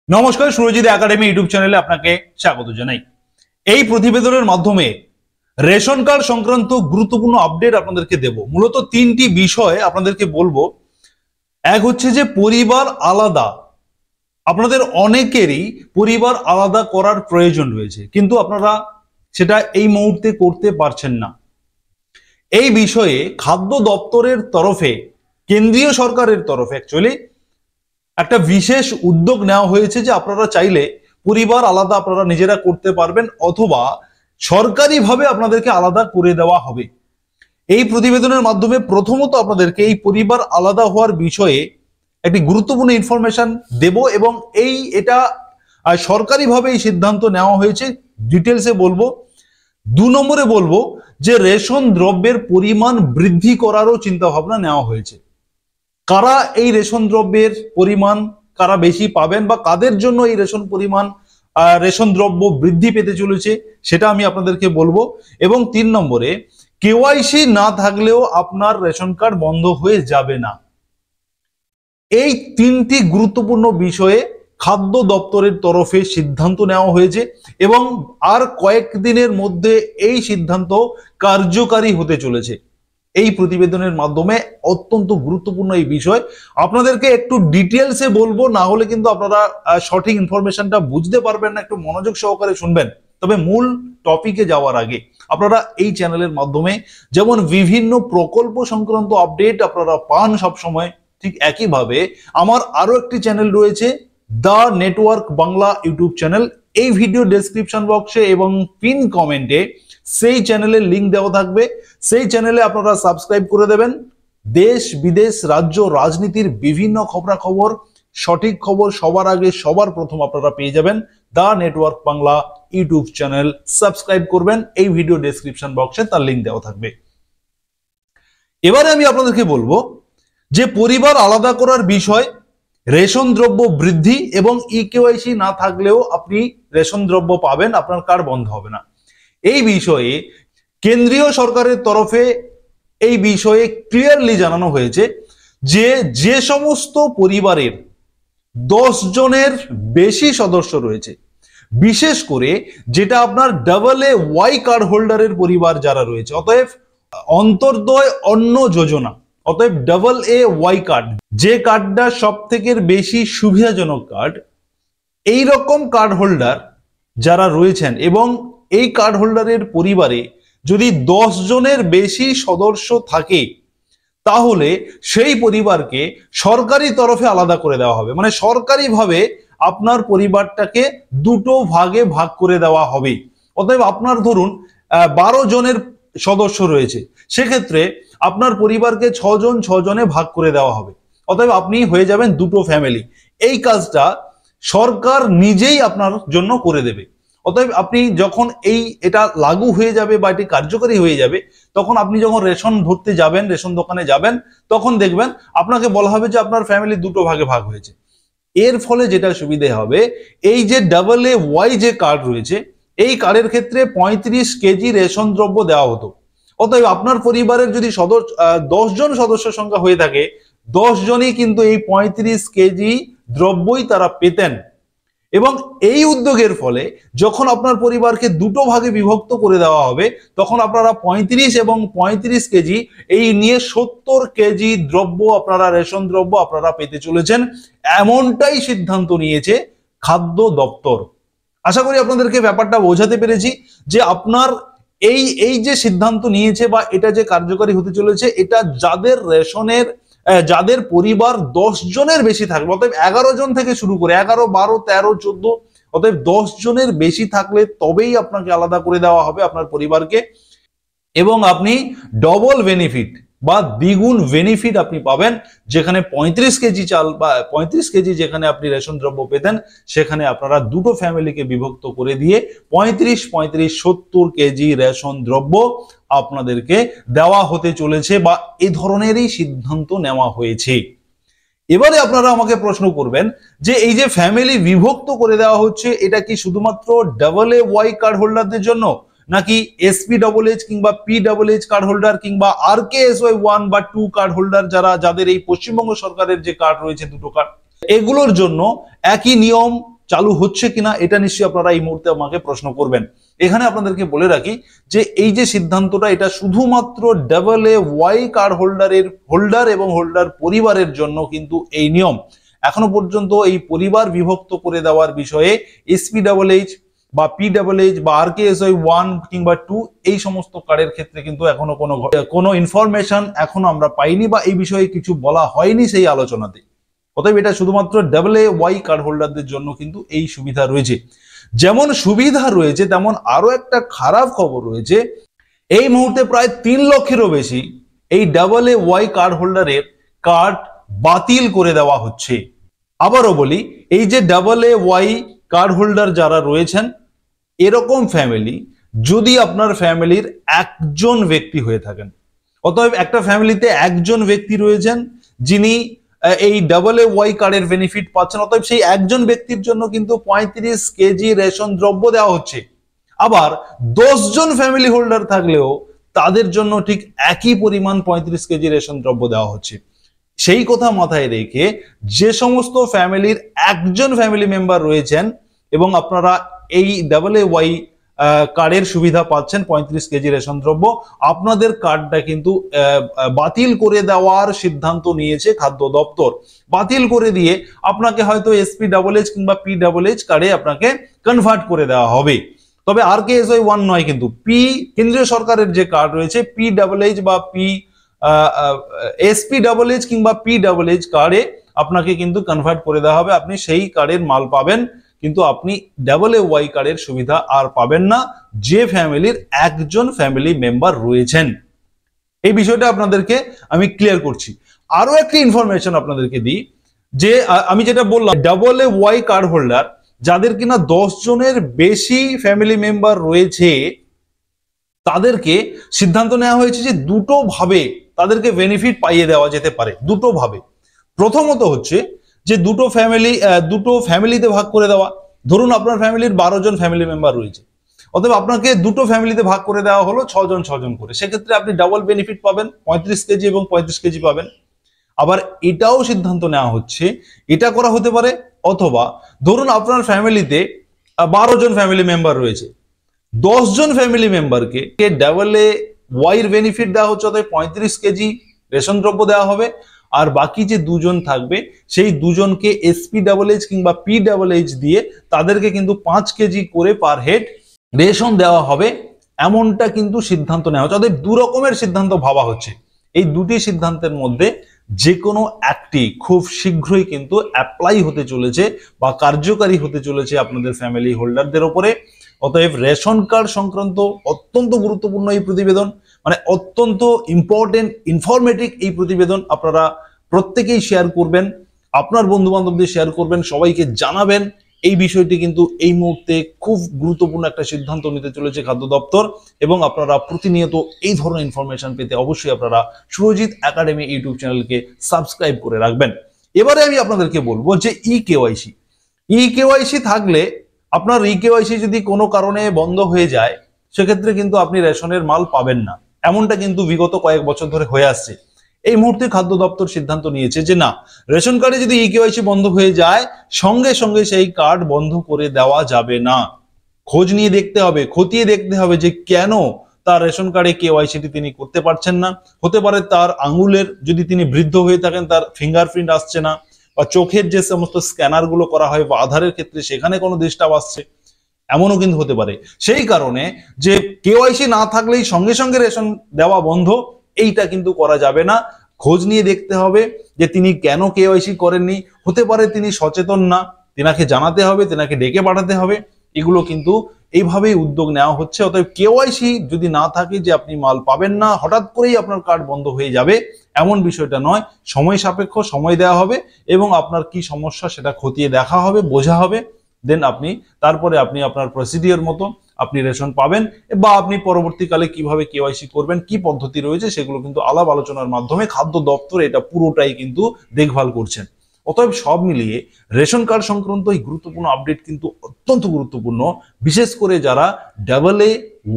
নমস্কার, Surajit academy YouTube চ্যানেলে আপনাকে স্বাগত জানাই। এই প্রতিবেদনের মাধ্যমে রেশন কার্ড সংক্রান্ত গুরুত্বপূর্ণ আপডেট আপনাদেরকে দেব। মূলত তিনটি বিষয় আপনাদেরকে বলবো। এক হচ্ছে যে পরিবার আলাদা, আপনাদের অনেকেরই পরিবার আলাদা করার প্রয়োজন রয়েছে, কিন্তু আপনারা সেটা এই মুহূর্তে করতে পারছেন না। এই বিষয়ে খাদ্য দপ্তরের তরফে, কেন্দ্রীয় সরকারের তরফে অ্যাকচুয়ালি একটা বিশেষ উদ্যোগ নেওয়া হয়েছে যে আপনারা চাইলে পরিবার আলাদা আপনারা নিজেরা করতে পারবেন, অথবা সরকারিভাবে আপনাদেরকে আলাদা করে দেওয়া হবে। এই প্রতিবেদনের মাধ্যমে প্রথমত আপনাদেরকে এই পরিবার আলাদা হওয়ার বিষয়ে একটি গুরুত্বপূর্ণ ইনফরমেশন দেব, এবং এটা সরকারিভাবে এই সিদ্ধান্ত নেওয়া হয়েছে, ডিটেলসে বলবো। 2 নম্বরে বলবো যে রেশন দ্রব্যের পরিমাণ বৃদ্ধি করারও চিন্তা ভাবনা নেওয়া হয়েছে। কারা এই রেশন দ্রব্যের পরিমাণ কারা বেশি পাবেন, বা কাদের জন্য এই রেশন দ্রব্য বৃদ্ধি পেতে চলেছে, সেটা আমি আপনাদেরকে বলবো। এবং 3 নম্বরে কেওয়াইসি না থাকলেও আপনার রেশন কার্ড বন্ধ হয়ে যাবে না। এই 3টি গুরুত্বপূর্ণ বিষয়ে খাদ্য দপ্তরের তরফে সিদ্ধান্ত নেওয়া হয়েছে, এবং আর কয়েকদিনের মধ্যে এই সিদ্ধান্ত কার্যকারী হতে চলেছে। এই প্রতিবেদনের মাধ্যমে অত্যন্ত গুরুত্বপূর্ণ এই বিষয় আপনাদেরকে একটু ডিটেলসে বলবো, না হলে কিন্তু আপনারা সঠিক ইনফরমেশনটা বুঝতে পারবেন না। একটু মনোযোগ সহকারে শুনবেন। তবে মূল টপিকে যাওয়ার আগে আপনারা এই চ্যানেলের মাধ্যমে যেমন বিভিন্ন প্রকল্প সংক্রান্ত আপডেট আপনারা পান সবসময়, ঠিক একইভাবে আমার আরো একটি চ্যানেল রয়েছে, the network Bangla YouTube channel. এই ভিডিও ডেসক্রিপশন বক্সে এবং পিন কমেন্টে সেই চ্যানেলের লিঙ্ক দেওয়া থাকবে। সেই চ্যানেলে আপনারা সাবস্ক্রাইব করে দেবেন। দেশ বিদেশ রাজ্য রাজনীতির বিভিন্ন খবরাখবর, সঠিক খবর সবার আগে সবার প্রথম আপনারা পেয়ে যাবেন। The network Bangla YouTube channel subscribe করবেন, এই ভিডিও ডেসক্রিপশন বক্সে তার লিঙ্ক দেওয়া থাকবে। এবারে আমি আপনাদেরকে বলবো যে পরিবার আলাদা করার বিষয়, রেশন দ্রব্য বৃদ্ধি এবং ইকেওয়াইসি না থাকলেও আপনি রেশন দ্রব্য পাবেন, আপনার কার্ড বন্ধ হবে না। এই বিষয়ে কেন্দ্রীয় সরকারের তরফে এই বিষয়ে ক্লিয়ারলি জানানো হয়েছে যে যে সমস্ত পরিবারের 10 জনের বেশি সদস্য রয়েছে, বিশেষ করে যেটা আপনার AA কার্ড হোল্ডারের পরিবার যারা রয়েছে, অতএব অন্তর্দয় অন্ন যোজনা, অতএব AA কার্ড, যে কার্ডটা সব থেকে বেশি সুবিধাজনক কার্ড, এই রকম কার্ড হোল্ডার যারা রয়েছেন এবং এই কার্ড হোল্ডারের পরিবারে যদি 10 জনের বেশি সদস্য থাকে, তাহলে সেই পরিবারকে সরকারি তরফে আলাদা করে দেওয়া হবে। মানে সরকারিভাবে আপনার পরিবারটাকে দুটো ভাগে ভাগ করে দেওয়া হবে। অতএব আপনার ধরুন 12 জনের সদস্য রয়েছে, সেক্ষেত্রে আপনার পরিবারকে 6 জন 6 জনে ভাগ করে দেওয়া হবে। অতএব আপনি হয়ে যাবেন দুটো ফ্যামিলি। এই কাজটা সরকার নিজেই আপনার জন্য করে দেবে। অতএব আপনি যখন এটা লাগু হয়ে যাবে বা এটি কার্যকরী হয়ে যাবে, তখন আপনি যখন রেশন ভরতে যাবেন, রেশন দোকানে যাবেন, তখন দেখবেন আপনাকে বলা হবে যে আপনার ফ্যামিলি দুটো ভাগে ভাগ হয়েছে। এর ফলে যেটা সুবিধে হবে, এই যে AA যে কার্ড রয়েছে, এই কার্ডের ক্ষেত্রে 35 কেজি রেশন দ্রব্য দেওয়া হতো। অতএব আপনার পরিবারের যদি 10 জন সদস্য সংখ্যা হয়ে থাকে, 10 জনই কিন্তু এই 35 কেজি দ্রব্যই তারা পেতেন। এবং এই উদ্যোগের ফলে যখন আপনার পরিবারকে দুটো ভাগে বিভক্ত করে দেওয়া হবে, তখন আপনারা 35 এবং 35 কেজি এই নিয়ে 70 কেজি দ্রব্য আপনারা, রেশন দ্রব্য আপনারা পেতে চলেছেন। এমনটাই সিদ্ধান্ত নিয়েছে খাদ্য দপ্তর। আশা করি আপনাদেরকে ব্যাপারটা বোঝাতে পেরেছি যে আপনার এই যে সিদ্ধান্ত নিয়েছে বা এটা যে কার্যকরী হতে চলেছে, এটা যাদের পরিবার 10 জনের বেশি থাকবে, অতএব 11 জন থেকে শুরু করে 11, 12, 13, 14, অতএব 10 জনের বেশি থাকলে তবেই আপনাকে আলাদা করে দেওয়া হবে আপনার পরিবারকে, এবং আপনি ডবল বেনিফিট বা দ্বিগুণ বেনিফিট আপনি পাবেন। যেখানে 35 কেজি চাল বা 35 কেজি যেখানে আপনি রেশন দ্রব্য পেতেন, সেখানে আপনারা দুটো ফ্যামিলিকে বিভক্ত করে দিয়ে 35-70 কেজি রেশন দ্রব্য আপনাদেরকে দেওয়া হতে চলেছে, বা এই ধরনেরই সিদ্ধান্ত নেওয়া হয়েছে। এবারে আপনারা আমাকে প্রশ্ন করবেন যে এই যে ফ্যামিলি বিভক্ত করে দেওয়া হচ্ছে, এটা কি শুধুমাত্র AA কার্ড হোল্ডারদের জন্য, নাকি SPHH কিংবা PHH কার্ড হোল্ডার কিংবা RKSY 1 বা 2 কার্ড হোল্ডার যাদের এই পশ্চিমবঙ্গ সরকারের যে কার্ড রয়েছে, দুটো কার্ড, এগুলোর জন্য একই নিয়ম চালু হচ্ছে কিনা এটা নিশ্চয়ই আপনারা এই মুহূর্তে আমাকে প্রশ্ন করবেন। এখানে আপনাদেরকে বলে রাখি যে এই যে সিদ্ধান্তটা এটা শুধুমাত্র AA কার্ড হোল্ডার এবং হোল্ডার পরিবারের জন্য কিন্তু এই নিয়ম। এখনো পর্যন্ত এই পরিবার বিভক্ত করে দেওয়ার বিষয়ে SPHH বা PHH বা RKSY 1 কিংবা 2 এই সমস্ত কার্ডের ক্ষেত্রে কিন্তু এখনো কোনো ইনফরমেশন এখনো আমরা পাইনি বা এই বিষয়ে কিছু বলা হয়নি সেই আলোচনাতে। অতএব এটা শুধুমাত্র AA কার্ড হোল্ডারদের জন্য কিন্তু এই সুবিধা রয়েছে। যেমন সুবিধা রয়েছে তেমন আরো একটা খারাপ খবর রয়েছে। এই মুহূর্তে প্রায় 3 লক্ষেরও বেশি এই AA কার্ড হোল্ডারের কার্ড বাতিল করে দেওয়া হচ্ছে। আবারও বলি, এই যে AA কার্ড হোল্ডার যারা রয়েছেন এরকম ফ্যামিলি যদি আপনার ফ্যামিলির একজন ব্যক্তি হয়ে থাকেন, অতএব একটা ফ্যামিলিতে একজন ব্যক্তি রয়েছেন যিনি এই AA কার্ডের বেনিফিট পাচ্ছেন, অতএব সেই একজন ব্যক্তির জন্য কিন্তু 35 কেজি রেশন দ্রব্য দেওয়া হচ্ছে। আবার 10 জন ফ্যামিলি হোল্ডার থাকলেও তাদের জন্য ঠিক একই পরিমাণ 35 কেজি রেশন দ্রব্য দেওয়া হচ্ছে। সেই কথা মাথায় রেখে যে সমস্ত ফ্যামিলির একজন ফ্যামিলি মেম্বার রয়েছেন এবং আপনারা এই AA কার্ডের সুবিধা পাচ্ছেন 35 কেজি রেশন দ্রব্য, আপনাদের কার্ডটা কিন্তু বাতিল করে দেওয়ার সিদ্ধান্ত নিয়েছে খাদ্য দপ্তর। বাতিল করে দিয়ে আপনাকে হয়তো SPHH কিংবা PHH কার্ডে আপনাকে কনভার্ট করে দেওয়া হবে। তবে RKSY 1 নয়, কিন্তু কেন্দ্রীয় সরকারের যে কার্ড রয়েছে PHH বা SPHH কিংবা PHH কার্ডে আপনাকে কিন্তু কনভার্ট করে দেওয়া হবে। আপনি সেই কার্ডের মাল পাবেন, কিন্তু আপনি AA কার্ডের সুবিধা আর পাবেন না যে ফ্যামিলির একজন ফ্যামিলি মেম্বার রয়েছেন। এই বিষয়টা আপনাদেরকে আমি ক্লিয়ার করছি। আরো একটা ইনফরমেশন আপনাদেরকে দিই যে আমি যেটা বললাম AA কার্ড হোল্ডার যাদের কিনা 10 জনের বেশি ফ্যামিলি মেম্বার রয়েছে তাদেরকে সিদ্ধান্ত নেওয়া হয়েছে যে দুটো ভাবে তাদেরকে বেনিফিট পাইয়ে দেওয়া যেতে পারে। দুটো ভাবে। প্রথমত হচ্ছে যে দুটো ফ্যামিলিতে ভাগ করে দেওয়া। ধরুন আপনার ফ্যামিলির 12 জন ফ্যামিলি মেম্বার রয়েছে, অতএব আপনাকে দুটো ফ্যামিলিতে ভাগ করে দেওয়া হলো 6 জন 6 জন করে। সেক্ষেত্রে আপনি ডাবল বেনিফিট পাবেন, 35 কেজি এবং 35 কেজি পাবেন। আবার এটাও সিদ্ধান্ত নেওয়া হচ্ছে, এটা করা হতে পারে, অথবা ধরুন আপনার ফ্যামিলিতে 12 জন ফ্যামিলি মেম্বার রয়েছে, 10 জন ফ্যামিলি মেম্বারকে AA এর বেনিফিট দেওয়া হচ্ছে, অর্থাৎ 35 কেজি রেশন দ্রব্য দেওয়া হবে। আর বাকি যে দুজন থাকবে সেই দুজনকে SPHH কিংবা PHH দিয়ে তাদেরকে কিন্তু 5 কেজি করে পার হেড রেশন দেওয়া হবে। এমনটা কিন্তু সিদ্ধান্ত নেওয়া হচ্ছে। অর্থাৎ 2 রকমের সিদ্ধান্ত ভাবা হচ্ছে। এই দুটি সিদ্ধান্তের মধ্যে যে কোনো একটি খুব শীঘ্রই কিন্তু অ্যাপ্লাই হতে চলেছে বা কার্যকারী হতে চলেছে আপনাদের ফ্যামিলি হোল্ডারদের উপরে। অতএব রেশন কার্ড সংক্রান্ত অত্যন্ত গুরুত্বপূর্ণ এই প্রতিবেদন, মানে অত্যন্ত ইম্পর্টেন্ট ইনফরমেটিভ এই প্রতিবেদন আপনারা প্রত্যেকেই শেয়ার করবেন, আপনার বন্ধু বান্ধবদের শেয়ার করবেন, সবাইকে জানাবেন। এই বিষয়টি কিন্তু এই মুহূর্তে খুব গুরুত্বপূর্ণ একটা সিদ্ধান্ত নিতে চলেছে খাদ্য দপ্তর, এবং আপনারা প্রতিনিয়ত এই ধরনের ইনফরমেশন পেতে অবশ্যই আপনারা সুরজিৎ একাডেমি ইউটিউব চ্যানেলকে সাবস্ক্রাইব করে রাখবেন। এবারে আমি আপনাদেরকে বলবো যে ইকেওয়াইসি থাকলে আপনার ইকেওয়াইসি যদি কোনো কারণে বন্ধ হয়ে যায় সেক্ষেত্রে কিন্তু আপনি রেশনের মাল পাবেন না। এমনটা কিন্তু বিগত কয়েক বছর ধরে হয়ে আসছে। এই মুহূর্তে খাদ্য দপ্তর সিদ্ধান্ত নিয়েছে যে না, রেশন কার্ডে যদি ইকেওয়াইসি বন্ধ হয়ে যায় সঙ্গে সঙ্গে সেই কার্ড বন্ধ করে দেওয়া যাবে না। খোঁজ নিয়ে দেখতে হবে, খতিয়ে দেখতে হবে যে কেন তার রেশন কার্ডে কেওয়াইসিটি তিনি করতে পারছেন না। হতে পারে তার আঙুলের, যদি তিনি বৃদ্ধ হয়ে থাকেন, তার ফিঙ্গারপ্রিন্ট আসছে না, বা চোখের যে সমস্ত স্ক্যানার গুলো করা হয় বা আধারের ক্ষেত্রে সেখানে কোনো ডিস্টার্ব আসছে, এমনও কিন্তু হতে পারে। সেই কারণে যে কেওয়াইসি না থাকলেই সঙ্গে সঙ্গে রেশন দেওয়া বন্ধ, এইটা কিন্তু করা যাবে না। খোঁজ নিয়ে দেখতে হবে যে তিনি কেন কেওয়াইসি করেননি। হতে পারে তিনি সচেতন না, তেনাকে জানাতে হবে, তেনাকে ডেকে পাঠাতে হবে। এগুলো কিন্তু এইভাবেই উদ্যোগ নেওয়া হচ্ছে। অতএব কেওয়াইসি যদি না থাকে যে আপনি মাল পাবেন না, হঠাৎ করেই আপনার কার্ড বন্ধ হয়ে যাবে, এমন বিষয়টা নয়। সময় সাপেক্ষ, সময় দেওয়া হবে এবং আপনার কি সমস্যা সেটা খতিয়ে দেখা হবে, বোঝা হবে। দেন তারপরে আপনি আপনার প্রসিডিওর মতো আপনি রেশন পাবেন, বা আপনি পরবর্তীকালে কিভাবে কেওয়াইসি করবেন, কি পদ্ধতি রয়েছে, সেগুলো কিন্তু আলাপ আলোচনার মাধ্যমে খাদ্য দপ্তর এটা পুরোটাই কিন্তু দেখভাল করছেন। অতএব সব মিলিয়ে রেশন কার্ড সংক্রান্ত এই গুরুত্বপূর্ণ আপডেট কিন্তু অত্যন্ত গুরুত্বপূর্ণ। বিশেষ করে যারা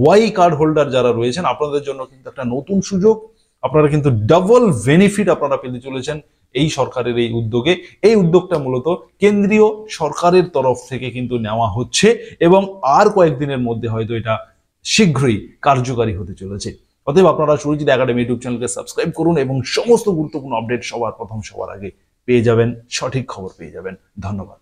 AA কার্ড হোল্ডার যারা রয়েছেন, আপনাদের জন্য কিন্তু একটা নতুন সুযোগ। আপনারা কিন্তু ডাবল বেনিফিট আপনারা পেতে চলেছেন এই সরকারের এই উদ্যোগে। এই উদ্যোগটা মূলত কেন্দ্রীয় সরকারের তরফ থেকে কিন্তু নেওয়া হচ্ছে এবং আর কয়েকদিনের মধ্যে হয়তো এটা শীঘ্রই কার্যকারী হতে চলেছে। অতএব আপনারা সুরজিৎ একাডেমি ইউটিউব চ্যানেলকে সাবস্ক্রাইব করুন এবং সমস্ত গুরুত্বপূর্ণ আপডেট সবার প্রথম সবার আগে পেয়ে যাবেন, সঠিক খবর পেয়ে যাবেন। ধন্যবাদ।